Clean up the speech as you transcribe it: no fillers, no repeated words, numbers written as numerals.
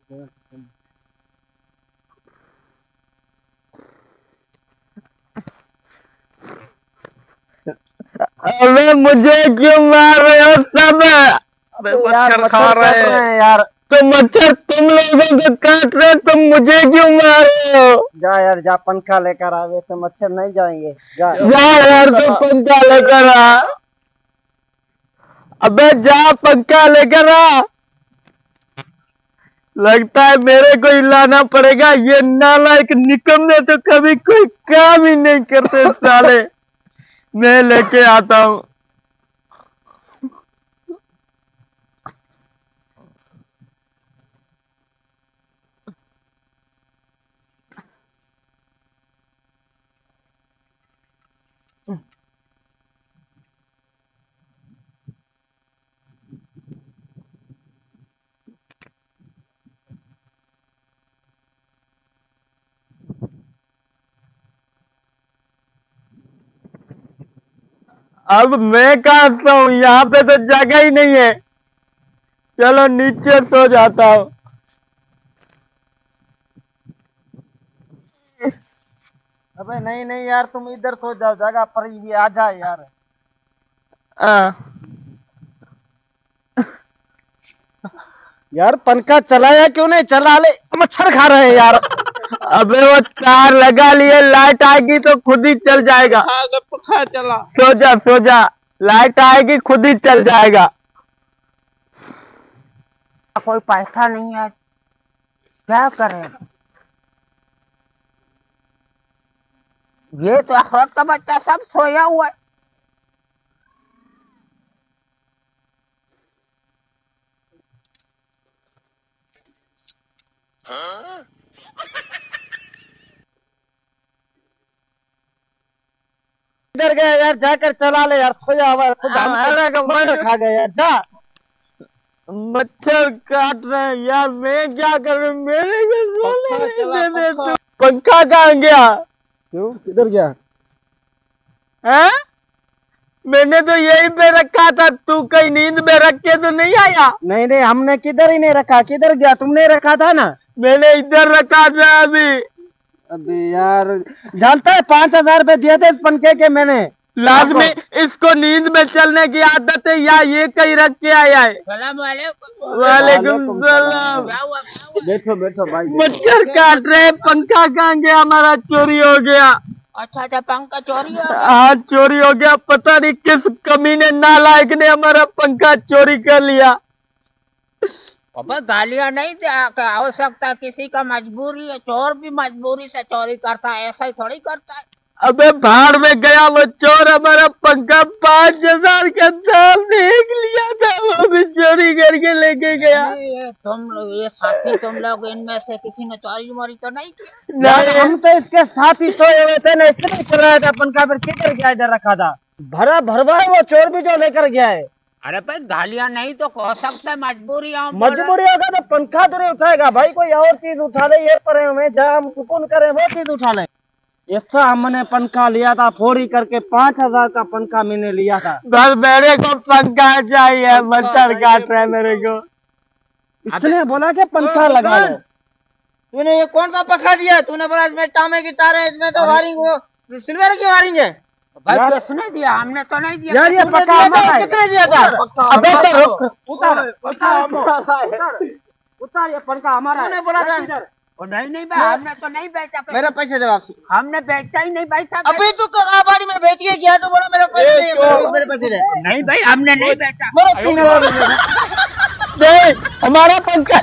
अबे मुझे क्यों मार रहे हो सब? अबे मच्छर खा रहे हैं यार। तो मच्छर तुम लोगों को काट रहे, तुम मुझे क्यों मार रहे हो? जा यार, जा पंखा लेकर आ, वैसे मच्छर नहीं जाएंगे। जा यार, तो पंखा लेकर आ। अबे जा पंखा लेकर आ। लगता है मेरे को ही लाना पड़ेगा। ये नालायक निकम्मे तो कभी कोई काम ही नहीं करते साले। मैं लेके आता हूँ। अब मैं कहाँ सोऊं? यहाँ पे तो जगह ही नहीं है। चलो नीचे सो जाता हूँ। अबे नहीं नहीं यार, तुम इधर सो जाओ, जगह पर ही आ जा यार। यार पंखा चलाया क्यों नहीं? चला ले, मच्छर खा रहे हैं यार। अबे वो तार लगा लिए, लाइट आएगी तो खुद ही चल जाएगा। पंखा चला। सो जा सो जा, लाइट आएगी खुद ही चल जाएगा। कोई पैसा नहीं है, क्या करें? ये तो आखिरत का बच्चा सब सोया हुआ है। इधर गया यार, जाकर चला ले यार। खोया हुआ खुद मच्छर खा गया यार। जा, मच्छर काट रहे हैं यार, मैं क्या करूं? मेरे को सोने नहीं देते। पंखा कहाँ गया? क्यों, किधर गया? हैं? मैंने तो यहीं पे रखा था। तू कहीं नींद में रख के तो नहीं आया? नहीं नहीं, हमने किधर ही नहीं रखा। किधर गया? तुमने रखा था ना। मैंने इधर रखा था अभी। अबे यार, जानता है 5,000 रुपए दिए थे इस पंखे के मैंने। लाजमी इसको नींद में चलने की आदत है या ये कहीं रख के आया है? वालेकुम सलाम। बैठो बैठो भाई। मच्छर काट रहे हैं। पंखा कहाँ गया? हमारा चोरी हो गया। अच्छा, पंखा चोरी हो गया? हाँ चोरी हो गया। पता नहीं किस कमीने नालायक ने हमारा पंखा चोरी कर लिया। अबे गालियां नहीं हो सकता, किसी का मजबूरी है। चोर भी मजबूरी से चोरी करता है, ऐसा ही थोड़ी करता है। अबे भाड़ में गया वो चोर। हमारा पंखा 5,000 का दाम देख लिया था, वो भी चोरी करके लेके गया। ये साथी तुम लोग इनमें से किसी ने चोरी मोरी तो नहीं की? नहीं, हम तो इसके साथ ही सोए हुए थे ना, इसलिए चलाया था पंखा। फिर किधर गया? इधर रखा था, भरवा है वो चोर भी जो लेकर गया है। अरे भाई गालियां नहीं तो हो सकता है मजबूरी होगा तो पंखा तो नहीं उठाएगा भाई, कोई और चीज उठा ले। ये पर हमें जहाँ हम सुकून करें वो चीज उठा ले। ऐसा हमने पंखा लिया था फोड़ी करके, 5,000 का पंखा मैंने लिया था। बस मेरे को पंखा चाहिए, मच्छर काट रहा है मेरे को। इसने बोला कि पंखा लगा लो। तूने ये कौन सा पंखा दिया? तूने बोला इसमें टामे की तार है, इसमें तो वायरिंग वो सिल्वर की वायरिंग है। भाई किसने दिया? हमने तो नहीं दिया यार। ये पक्का किसने दिया था? अबे तो उतार ये पंखा हमारा है। बोला था नहीं भाई, हमने तो नहीं बेचा। मेरा पैसे दे वापसी। हमने बेचा ही नहीं भाई साहब। अभी तो कबाड़ी में बेच के गया तो बोला मेरा पैसे, मेरे पैसे दे। नहीं भाई, हमने नहीं बेचा। हमारा पंखा